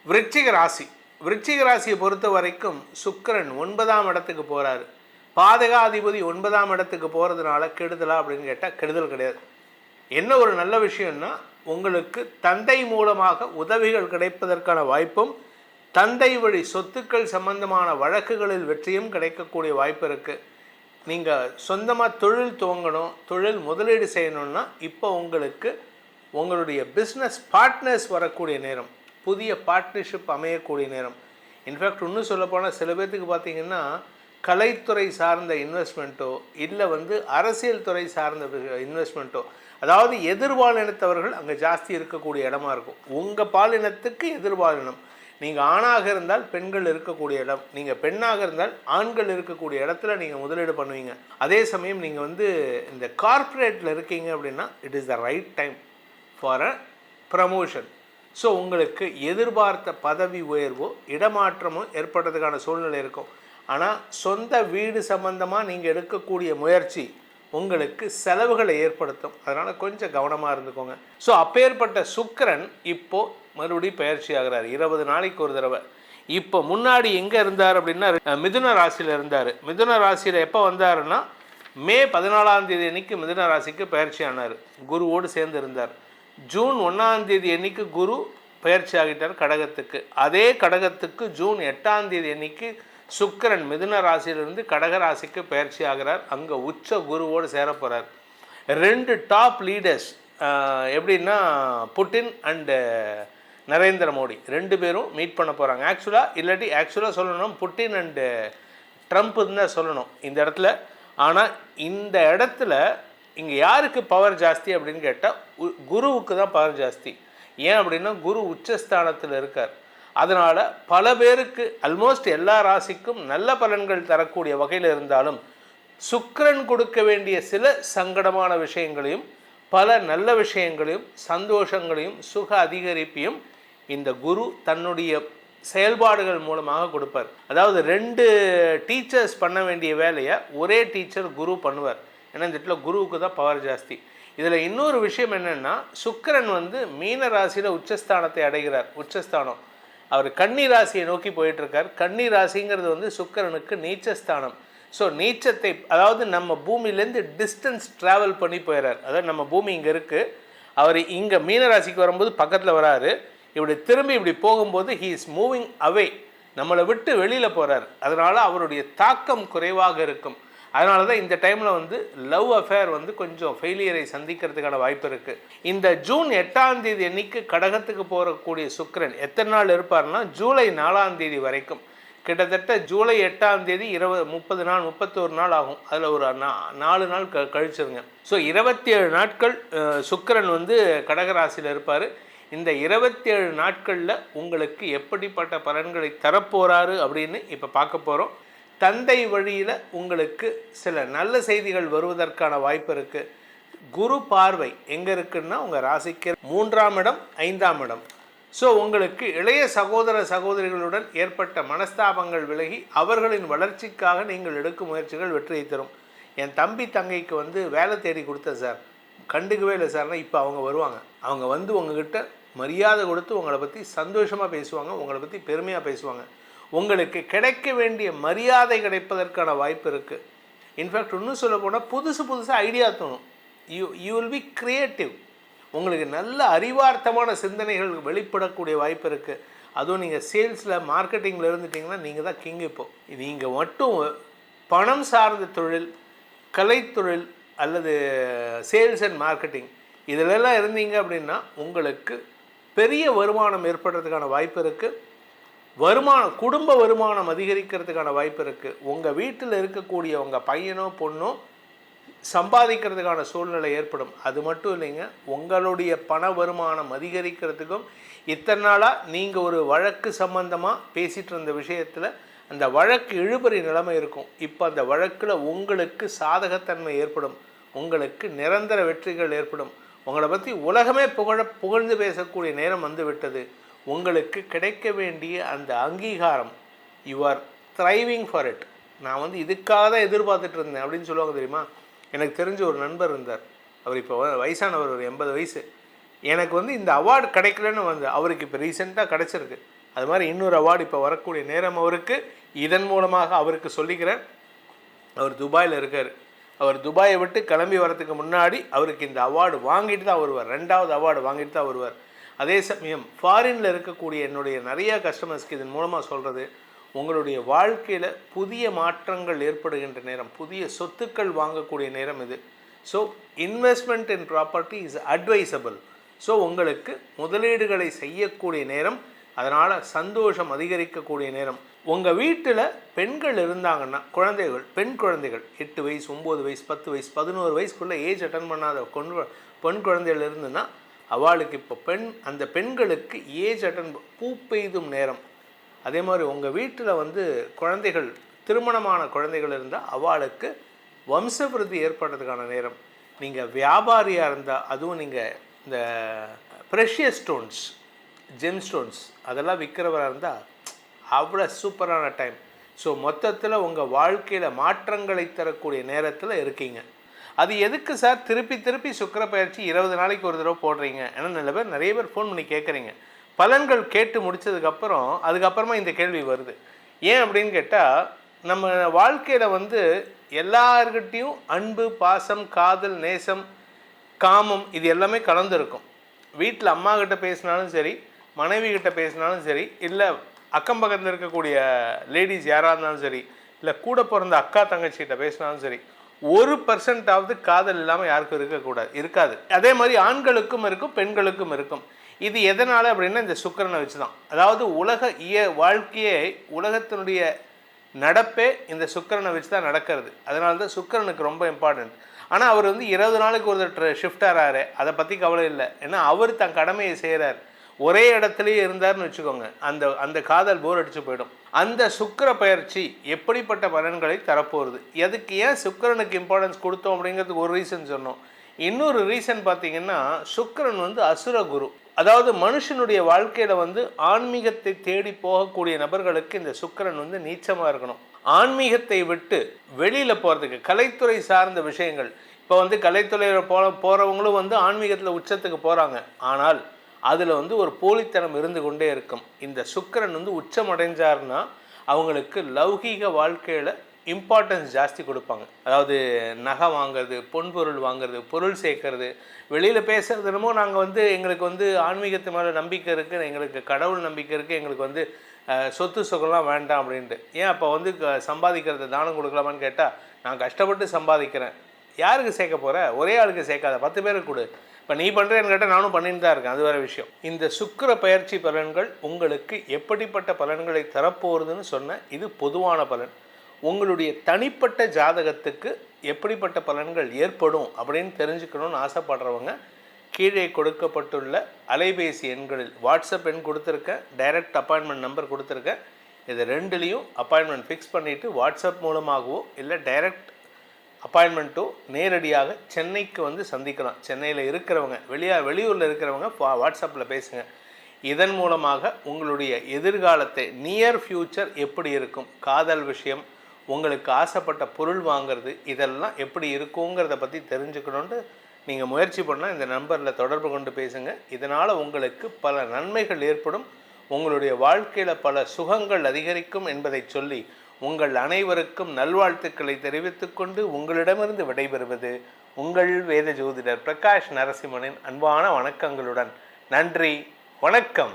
விருச்சிக ராசி. விருச்சிக ராசியை பொறுத்த வரைக்கும் சுக்கிரன் 9ஆம் இடத்துக்கு போகிறாரு. பாதகாதிபதி 9ஆம் இடத்துக்கு போகிறதுனால கெடுதலா அப்படின்னு கேட்டால் கெடுதல் கிடையாது. என்ன ஒரு நல்ல விஷயம்னா, உங்களுக்கு தந்தை மூலமாக உதவிகள் கிடைப்பதற்கான வாய்ப்பும், தந்தை வழி சொத்துக்கள் சம்பந்தமான வழக்குகளில் வெற்றியும் கிடைக்கக்கூடிய வாய்ப்பு இருக்குது. நீங்கள் சொந்தமாக தொழில் துவங்கணும், தொழில் முதலீடு செய்யணுன்னா இப்போ உங்களுக்கு உங்களுடைய பிஸ்னஸ் பார்ட்னர்ஸ் வரக்கூடிய நேரம், புதிய பார்ட்னர்ஷிப் அமையக்கூடிய நேரம். இன்ஃபேக்ட் இன்னும் சொல்லப்போனால் சில பேர்த்துக்கு பார்த்திங்கன்னா கலைத்துறை சார்ந்த இன்வெஸ்ட்மெண்ட்டோ இல்லை அரசியல் துறை சார்ந்த இன்வெஸ்ட்மெண்ட்டோ, அதாவது எதிர்பாலினத்தவர்கள் அங்கே ஜாஸ்தி இருக்கக்கூடிய இடமா இருக்கும். உங்கள் பாலினத்துக்கு எதிர்பாலினம், நீங்கள் ஆணாக இருந்தால் பெண்கள் இருக்கக்கூடிய இடம், நீங்கள் பெண்ணாக இருந்தால் ஆண்கள் இருக்கக்கூடிய இடத்துல நீங்கள் முதலீடு பண்ணுவீங்க. அதே சமயம் நீங்கள் இந்த கார்ப்பரேட்டில் இருக்கீங்க அப்படின்னா it is the right time for a promotion. So உங்களுக்கு எதிர்பார்த்த பதவி உயர்வோ இடமாற்றமோ ஏற்படுறதுக்கான சூழ்நிலை இருக்கும். ஆனால் சொந்த வீடு சம்பந்தமாக நீங்கள் எடுக்கக்கூடிய முயற்சி உங்களுக்கு செலவுகளை ஏற்படுத்தும். அதனால் கொஞ்சம் கவனமாக இருந்துக்கோங்க. ஸோ அப்பேற்பட்ட சுக்கிரன் இப்போது மறுபடியும் பயிற்சி ஆகிறார் 20 நாளைக்கு ஒரு தடவை. இப்போ முன்னாடி எங்கே இருந்தார் அப்படின்னா மிதுன ராசியில் இருந்தார். மிதுன ராசியில் எப்போ வந்தாருன்னா மே 14ஆம் தேதி அன்னைக்கு மிதுன ராசிக்கு பயிற்சி ஆனார். குருவோடு சேர்ந்து இருந்தார். ஜூன் 1ஆம் தேதி அன்னைக்கு குரு பயிற்சி ஆகிட்டார் கடகத்துக்கு. அதே கடகத்துக்கு ஜூன் 8ஆம் தேதி அன்னைக்கு சுக்கிரன் மிதுன ராசியிலிருந்து கடக ராசிக்கு பயிற்சி ஆகிறார். அங்கே உச்ச குருவோடு சேர போகிறார். 2 டாப் லீடர்ஸ் எப்படின்னா புட்டின் அண்டு நரேந்திர மோடி 2 பேரும் மீட் பண்ண போகிறாங்க. ஆக்சுவலாக சொல்லணும் புட்டின் அண்டு ட்ரம்ப்புன்னு தான் சொல்லணும் இந்த இடத்துல. ஆனால் இந்த இடத்துல இங்கே யாருக்கு பவர் ஜாஸ்தி அப்படின்னு கேட்டால் குருவுக்கு தான் பவர் ஜாஸ்தி. ஏன் அப்படின்னா குரு உச்சஸ்தானத்தில் இருக்கார். அதனால் பல பேருக்கு ஆல்மோஸ்ட் எல்லா ராசிக்கும் நல்ல பலன்கள் தரக்கூடிய வகையில் இருந்தாலும் சுக்கிரன் கொடுக்க வேண்டிய சில சங்கடமான விஷயங்களையும் பல நல்ல விஷயங்களையும் சந்தோஷங்களையும் சுக அதிகரிப்பையும் இந்த குரு தன்னுடைய செயல்பாடுகள் மூலமாக கொடுப்பார். அதாவது 2 டீச்சர்ஸ் பண்ண வேண்டிய வேலையை ஒரே டீச்சர் குரு பண்ணுவார். ஏன்னா இந்த இடத்துல குருவுக்கு தான் பவர் ஜாஸ்தி. இதில் இன்னொரு விஷயம் என்னென்னா, சுக்கிரன் மீன ராசியில் உச்சஸ்தானத்தை அடைகிறார். உச்சஸ்தானம் அவர் கன்னி ராசியை நோக்கி போயிட்டுருக்கார். கன்னி ராசிங்கிறது சுக்கிரனுக்கு நீச்சஸ்தானம். ஸோ நீச்சத்தை, அதாவது நம்ம பூமியிலேருந்து டிஸ்டன்ஸ் ட்ராவல் பண்ணி போயிடுறார். அதாவது நம்ம பூமி இங்கே இருக்குது, அவர் இங்கே மீன ராசிக்கு வரும்போது பக்கத்தில் வராரு, இப்படி திரும்பி இப்படி போகும்போது ஹீ இஸ் மூவிங் அவே, நம்மளை விட்டு வெளியில் போகிறார். அதனால் அவருடைய தாக்கம் குறைவாக இருக்கும். அதனால தான் இந்த டைமில் லவ் அஃபேர் கொஞ்சம் ஃபெயிலியரை சந்திக்கிறதுக்கான வாய்ப்பு இருக்குது. இந்த ஜூன் 8ஆம் தேதி அன்னைக்கு கடகத்துக்கு போகக்கூடிய சுக்கிரன் எத்தனை நாள் இருப்பார்னா ஜூலை 4ஆம் தேதி வரைக்கும். கிட்டத்தட்ட ஜூலை 8ஆம் தேதி 30 நாள் 31 நாள் ஆகும். அதில் ஒரு 4 நாள் கழிச்சிருங்க. ஸோ 27 நாட்கள் சுக்கிரன் கடகராசியில் இருப்பார். இந்த 27 நாட்களில் உங்களுக்கு எப்படிப்பட்ட பலன்களை தரப்போகிறாரு அப்படின்னு இப்போ பார்க்க போகிறோம். தந்தை வழியில் உங்களுக்கு சில நல்ல செய்திகள் வருவதற்கான வாய்ப்பு இருக்குது. குரு பார்வை எங்கே இருக்குன்னா உங்கள் ராசிக்கு 3ஆம் இடம் 5ஆம் இடம். ஸோ உங்களுக்கு இளைய சகோதர சகோதரிகளுடன் ஏற்பட்ட மனஸ்தாபங்கள் விலகி அவர்களின் வளர்ச்சிக்காக நீங்கள் எடுக்கும் முயற்சிகள் வெற்றியை தரும். என் தம்பி தங்கைக்கு வேலை தேடி கொடுத்தேன் சார், கண்டுக்கவே இல்லை சார்னா இப்போ அவங்க வருவாங்க. அவங்க உங்ககிட்ட மரியாதை கொடுத்து உங்களை பற்றி சந்தோஷமாக பேசுவாங்க, உங்களை பற்றி பெருமையாக பேசுவாங்க. உங்களுக்கு கிடைக்க வேண்டிய மரியாதை கிடைப்பதற்கான வாய்ப்பு இருக்குது. இன்ஃபேக்ட் இன்னும் சொல்ல போனால் புதுசாக ஐடியா தோணும். You will be creative. உங்களுக்கு நல்ல அறிவார்த்தமான சிந்தனைகள் வெளிப்படக்கூடிய வாய்ப்பு இருக்குது. அதுவும் நீங்கள் சேல்ஸில் மார்க்கெட்டிங்கில் இருந்துட்டிங்கன்னா நீங்கள் தான் கிங். இப்போது நீங்கள் மட்டும் பணம் சார்ந்த தொழில், கலைத்தொழில் அல்லது சேல்ஸ் அண்ட் மார்க்கெட்டிங் இதிலெல்லாம் இருந்தீங்க அப்படின்னா உங்களுக்கு பெரிய வருமானம் ஏற்படுறதுக்கான வாய்ப்பு இருக்குது. குடும்ப வருமானம் அதிகரிக்கிறதுக்கான வாய்ப்பு இருக்குது. உங்கள் வீட்டில் இருக்கக்கூடிய உங்கள் பையனோ பொண்ணோ சம்பாதிக்கிறதுக்கான சூழ்நிலை ஏற்படும். அது மட்டும் இல்லைங்க, உங்களுடைய பண வருமானம் அதிகரிக்கிறதுக்கும் இத்தனை நாளாக நீங்கள் ஒரு வழக்கு சம்பந்தமாக பேசிகிட்டு இருந்த விஷயத்தில் அந்த வழக்கு இழுபறி நிலைமை இருக்கும். இப்போ அந்த வழக்கில் உங்களுக்கு சாதகத்தன்மை ஏற்படும், உங்களுக்கு நிரந்தர வெற்றிகள் ஏற்படும். உங்களை பற்றி உலகமே புகழ்ந்து பேசக்கூடிய நேரம் விட்டது. உங்களுக்கு கிடைக்க வேண்டிய அந்த அங்கீகாரம், you are thriving for it. நான் இதுக்காக தான் எதிர்பார்த்துட்டு இருந்தேன் அப்படின்னு சொல்லுவாங்க தெரியுமா. எனக்கு தெரிஞ்ச ஒரு நண்பர் இருந்தார். அவர் இப்போ வயசானவர், ஒரு 80 வயசு. எனக்கு இந்த அவார்டு கிடைக்கலன்னு அவருக்கு இப்போ ரீசெண்டாக கிடச்சிருக்கு. அது மாதிரி இன்னொரு அவார்டு இப்போ வரக்கூடிய நேரம் அவருக்கு. இதன் மூலமாக அவருக்கு சொல்லிக்கிறேன், அவர் துபாயில் இருக்கார். அவர் துபாயை விட்டு கிளம்பி வரதுக்கு முன்னாடி அவருக்கு இந்த அவார்டு வாங்கிட்டு தான் வருவார், 2வது அவார்டு வாங்கிட்டு தான் வருவார். அதே சமயம் ஃபாரினில் இருக்கக்கூடிய என்னுடைய நிறைய கஸ்டமர்ஸ்க்கு இதன் மூலமாக சொல்கிறது, உங்களுடைய வாழ்க்கையில் புதிய மாற்றங்கள் ஏற்படுகின்ற நேரம், புதிய சொத்துக்கள் வாங்கக்கூடிய நேரம் இது. So investment in property is advisable. So உங்களுக்கு முதலீடுகளை செய்யக்கூடிய நேரம், அதனால் சந்தோஷம் அதிகரிக்கக்கூடிய நேரம். உங்கள் வீட்டில் பெண்கள் இருந்தாங்கன்னா, குழந்தைகள், பெண் குழந்தைகள் 8 வயசு 9 வயசு 10 வயசு 11 வயசுக்குள்ளே ஏஜ் அட்டன் பண்ணாத பெண் குழந்தைகள் இருந்துன்னா அவளுக்கு இப்போ அந்த பெண்களுக்கு ஏஜ் அட்டன் பூ பெய்தும் நேரம். அதே மாதிரி உங்கள் வீட்டில் குழந்தைகள், திருமணமான குழந்தைகள் இருந்தால் அவளுக்கு வம்சவிருத்தி ஏற்படுறதுக்கான நேரம். நீங்கள் வியாபாரியாக இருந்தால், அதுவும் நீங்கள் இந்த ப்ரெஷியஸ் ஸ்டோன்ஸ், ஜெம் ஸ்டோன்ஸ் அதெல்லாம் விற்கிறவராக இருந்தால் அவ்வளோ சூப்பரான டைம். ஸோ மொத்தத்தில் உங்கள் வாழ்க்கையில் மாற்றங்களை தரக்கூடிய நேரத்தில் இருக்கீங்க. அது எதுக்கு சார் திருப்பி திருப்பி சுக்கிர பயிற்சி 20 நாளைக்கு ஒரு தடவை போடுறீங்க? ஏன்னா நிறைய பேர் ஃபோன் பண்ணி கேட்குறீங்க. பலன்கள் கேட்டு முடித்ததுக்கப்புறம் அதுக்கப்புறமா இந்த கேள்வி வருது. ஏன் அப்படின்னு கேட்டால், நம்ம வாழ்க்கையில் எல்லார்கிட்டையும் அன்பு, பாசம், காதல், நேசம், காமம் இது எல்லாமே கலந்துருக்கும். வீட்டில் அம்மா கிட்ட பேசினாலும் சரி, மனைவி கிட்ட பேசினாலும் சரி, இல்லை அக்கம் பக்கத்தில் இருக்கக்கூடிய லேடிஸ் யாராக இருந்தாலும் சரி, இல்லை கூட பிறந்த அக்கா தங்கச்சிகிட்ட பேசினாலும் சரி, 1% காதல் இல்லாமல் யாருக்கும் இருக்காது. அதே மாதிரி ஆண்களுக்கும் இருக்கும், பெண்களுக்கும் இருக்கும். இது எதனால் அப்படின்னா இந்த சுக்கிரனை வச்சு தான். அதாவது வாழ்க்கையே, உலகத்தினுடைய நடப்பே இந்த சுக்கிரனை வச்சு தான் நடக்கிறது. அதனால தான் சுக்கிரனுக்கு ரொம்ப இம்பார்ட்டன்ட். ஆனால் அவர் 20 நாளைக்கு ஒரு ஷிஃப்ட் ஆகிறாரு, அதை பற்றி கவலை இல்லை. ஏன்னா அவர் தன் கடமையை செய்கிறார். ஒரே இடத்துலையே இருந்தார்னு வச்சுக்கோங்க, அந்த காதல் போர் அடித்து போயிடும். அந்த சுக்கிர பயிற்சி எப்படிப்பட்ட பலன்களை தரப்போகுது, எதுக்கு ஏன் சுக்கிரனுக்கு இம்பார்ட்டன்ஸ் கொடுத்தோம் அப்படிங்கிறதுக்கு ஒரு ரீசன் சொன்னோம். இன்னொரு ரீசன் பார்த்தீங்கன்னா, சுக்கிரன் அசுர குரு. அதாவது மனுஷனுடைய வாழ்க்கையில் ஆன்மீகத்தை தேடி போகக்கூடிய நபர்களுக்கு இந்த சுக்கிரன் நீச்சமாக இருக்கணும். ஆன்மீகத்தை விட்டு வெளியில் போகிறதுக்கு, கலைத்துறை சார்ந்த விஷயங்கள், இப்போ கலைத்துறையில் போகிறவங்களும் ஆன்மீகத்தில் உச்சத்துக்கு போகிறாங்க. ஆனால் அதில் ஒரு போலித்தனம் இருந்து கொண்டே இருக்கும். இந்த சுக்கிரன் உச்சம் அடைஞ்சார்னா அவங்களுக்கு லௌகீக வாழ்க்கையில் இம்பார்ட்டன்ஸ் ஜாஸ்தி கொடுப்பாங்க. அதாவது நகை வாங்கிறது, பொன்பொருள் வாங்கிறது, பொருள் சேர்க்கறது, வெளியில் பேசுகிறது. என்னமோ நாங்கள் எங்களுக்கு ஆன்மீகத்து மேலே நம்பிக்கை இருக்குது, எங்களுக்கு கடவுள் நம்பிக்கை இருக்குது, எங்களுக்கு சொத்து சுகம்லாம் வேண்டாம் அப்படின்ட்டு. ஏன் அப்போ சம்பாதிக்கிறத தானம் கொடுக்கலாமான்னு கேட்டால், நான் கஷ்டப்பட்டு சம்பாதிக்கிறேன், யாருக்கு சேர்க்க போகிற? ஒரே ஆளுக்கு சேர்க்காத, 10 பேருக்கு கொடு. இப்போ நீ பண்ணுறேன்னு கேட்டால் நானும் பண்ணிட்டு தான் இருக்கேன், அது வேறு விஷயம். இந்த சுக்கிர பயிற்சி பலன்கள் உங்களுக்கு எப்படிப்பட்ட பலன்களை தரப்போகுதுன்னு சொன்ன இது பொதுவான பலன். உங்களுடைய தனிப்பட்ட ஜாதகத்துக்கு எப்படிப்பட்ட பலன்கள் ஏற்படும் அப்படின்னு தெரிஞ்சுக்கணும்னு ஆசைப்படுறவங்க கீழே கொடுக்கப்பட்டுள்ள அலைபேசி எண்களில் வாட்ஸ்அப் எண் கொடுத்துருக்கேன், டைரக்ட் அப்பாயின்மெண்ட் நம்பர் கொடுத்துருக்கேன். இது 2லையும் அப்பாயின்மெண்ட் ஃபிக்ஸ் பண்ணிவிட்டு வாட்ஸ்அப் மூலமாகவோ இல்லை டைரக்ட் அப்பாயின்மெண்ட்டோ நேரடியாக சென்னைக்கு சந்திக்கலாம். சென்னையில் இருக்கிறவங்க, வெளியூரில் இருக்கிறவங்க வாட்ஸ்அப்பில் பேசுங்க. இதன் மூலமாக உங்களுடைய எதிர்காலத்தை, நியர் ஃப்யூச்சர் எப்படி இருக்கும், காதல் விஷயம், உங்களுக்கு ஆசைப்பட்ட பொருள் வாங்கிறது, இதெல்லாம் எப்படி இருக்குங்கிறத பற்றி தெரிஞ்சுக்கணுன்ட்டு நீங்கள் முயற்சி பண்ணால் இந்த நம்பரில் தொடர்பு கொண்டு பேசுங்க. இதனால் உங்களுக்கு பல நன்மைகள் ஏற்படும், உங்களுடைய வாழ்க்கையில் பல சுகங்கள் அதிகரிக்கும் என்பதை சொல்லி உங்கள் அனைவருக்கும் நல்வாழ்த்துக்களை தெரிவித்துக்கொண்டு உங்களிடமிருந்து விடைபெறுவது உங்கள் வேத ஜோதிடர் பிரகாஷ் நரசிம்மனின் அன்பான வணக்கங்களுடன். நன்றி, வணக்கம்.